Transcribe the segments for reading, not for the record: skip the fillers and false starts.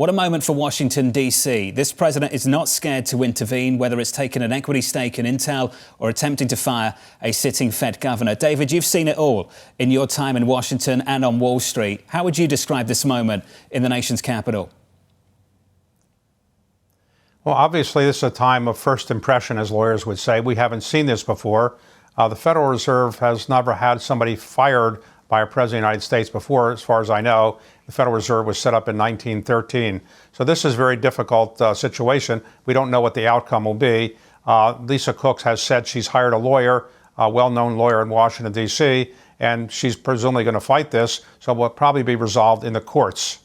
What a moment for Washington, D.C. This president is not scared to intervene, whether it's taking an equity stake in Intel or attempting to fire a sitting Fed governor. David, you've seen it all in your time in Washington and on Wall Street. How would you describe this moment in the nation's capital? Well, obviously, this is a time of first impression, as lawyers would say. We haven't seen this before. The Federal Reserve has never had somebody fired by a president of the United States before, as far as I know. The Federal Reserve was set up in 1913. So this is a very difficult situation. We don't know what the outcome will be. Lisa Cook has said she's hired a lawyer, a well-known lawyer in Washington, D.C., and she's presumably going to fight this, so it will probably be resolved in the courts.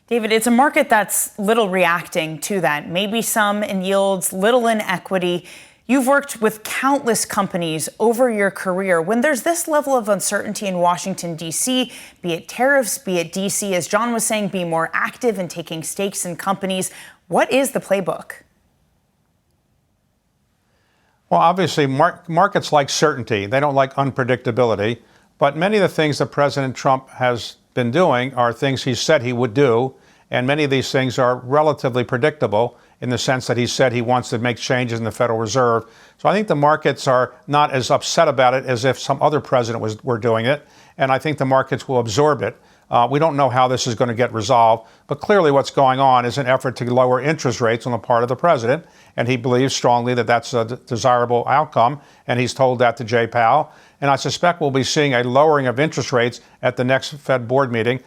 David, it's a market that's little reacting to that. Maybe some in yields, little in equity. You've worked with countless companies over your career. When there's this level of uncertainty in Washington, D.C., be it tariffs, be it D.C., as John was saying, be more active in taking stakes in companies, what is the playbook? Well, obviously, markets like certainty. They don't like unpredictability. But many of the things that President Trump has been doing are things he said he would do. And many of these things are relatively predictable in the sense that he said he wants to make changes in the Federal Reserve. So I think the markets are not as upset about it as if some other president were doing it. And I think the markets will absorb it. We don't know how this is going to get resolved. But clearly what's going on is an effort to lower interest rates on the part of the president. And he believes strongly that that's a desirable outcome. And he's told that to Jay Powell. And I suspect we'll be seeing a lowering of interest rates at the next Fed board meeting.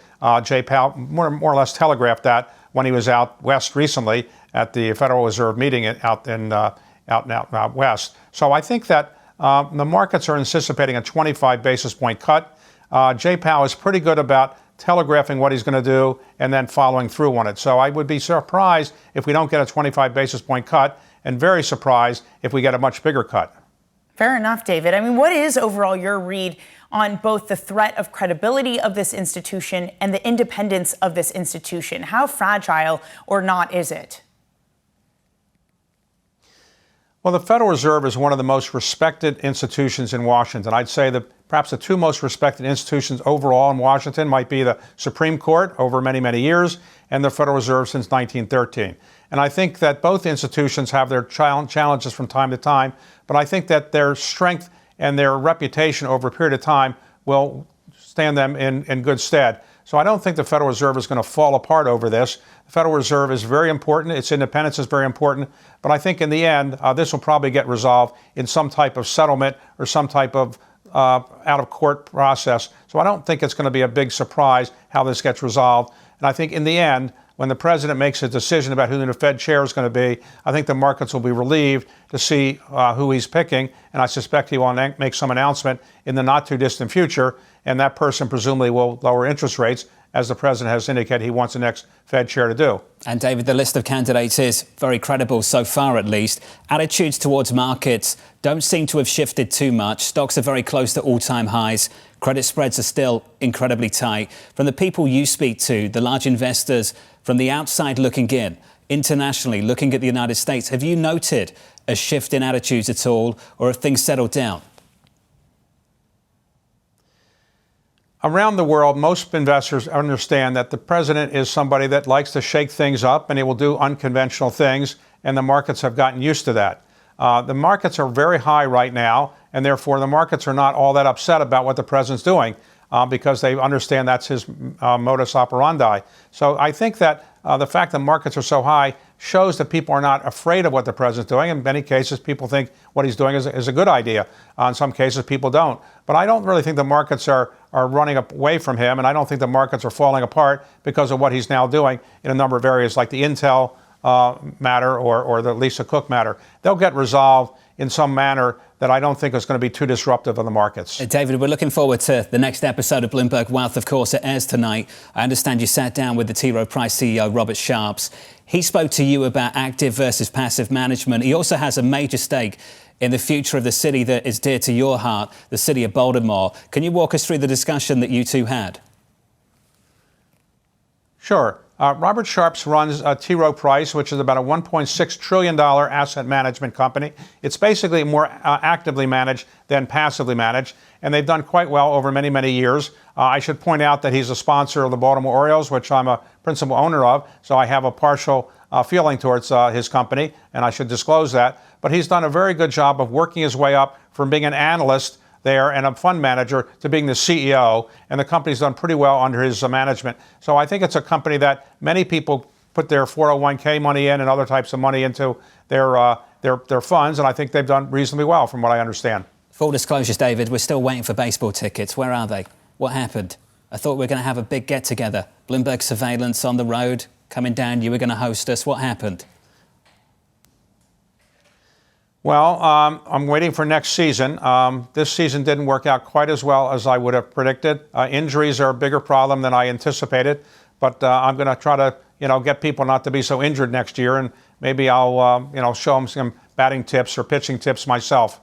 Jay Powell more or less telegraphed that when he was out west recently at the Federal Reserve meeting out west. So I think that the markets are anticipating a 25 basis point cut. Jay Powell is pretty good about telegraphing what he's going to do and then following through on it. So I would be surprised if we don't get a 25 basis point cut, and very surprised if we get a much bigger cut. Fair enough, David. I mean, what is overall your read on both the threat of credibility of this institution and the independence of this institution? How fragile or not is it? Well, the Federal Reserve is one of the most respected institutions in Washington. I'd say that perhaps the two most respected institutions overall in Washington might be the Supreme Court over many, many years and the Federal Reserve since 1913. And I think that both institutions have their challenges from time to time, but I think that their strength and their reputation over a period of time will stand them in good stead. So I don't think the Federal Reserve is going to fall apart over this. The Federal Reserve is very important. Its independence is very important. But I think in the end, this will probably get resolved in some type of settlement or some type of out-of-court process. So I don't think it's going to be a big surprise how this gets resolved. And I think in the end, when the president makes a decision about who the Fed chair is going to be, I think the markets will be relieved to see who he's picking. And I suspect he will make some announcement in the not-too-distant future. And that person presumably will lower interest rates, as the president has indicated he wants the next Fed chair to do. And David, the list of candidates is very credible so far, at least. Attitudes towards markets don't seem to have shifted too much. Stocks are very close to all-time highs. Credit spreads are still incredibly tight. From the people you speak to, the large investors, from the outside looking in, internationally looking at the United States, have you noted a shift in attitudes at all, or have things settled down? Around the world, most investors understand that the president is somebody that likes to shake things up and he will do unconventional things, and the markets have gotten used to that. The markets are very high right now, and therefore the markets are not all that upset about what the president's doing because they understand that's his modus operandi. So I think that the fact that markets are so high shows that people are not afraid of what the president's doing. In many cases, people think what he's doing is a good idea. In some cases, people don't. But I don't really think the markets are running away from him, and I don't think the markets are falling apart because of what he's now doing in a number of areas like the Intel matter or the Lisa Cook matter. They'll get resolved in some manner that I don't think is going to be too disruptive of the markets. David, we're looking forward to the next episode of Bloomberg Wealth. Of course, it airs tonight. I understand you sat down with the T. Rowe Price CEO, Robert Sharps. He spoke to you about active versus passive management. He also has a major stake in the future of the city that is dear to your heart, the city of Baltimore. Can you walk us through the discussion that you two had? Sure. Robert Sharps runs T. Rowe Price, which is about a $1.6 trillion asset management company. It's basically more actively managed than passively managed, and they've done quite well over many, many years. I should point out that he's a sponsor of the Baltimore Orioles, which I'm a principal owner of, so I have a partial feeling towards his company, and I should disclose that. But he's done a very good job of working his way up from being an analyst there and a fund manager to being the CEO, and the company's done pretty well under his management. So I think it's a company that many people put their 401k money in and other types of money into their funds, and I think they've done reasonably well from what I understand. Full disclosures, David, we're still waiting for baseball tickets. Where are they? What happened? I thought we were going to have a big get-together. Bloomberg Surveillance on the road, coming down. You were going to host us. What happened? Well, I'm waiting for next season. This season didn't work out quite as well as I would have predicted. Injuries are a bigger problem than I anticipated, but I'm going to try to, get people not to be so injured next year, and maybe I'll, show them some batting tips or pitching tips myself.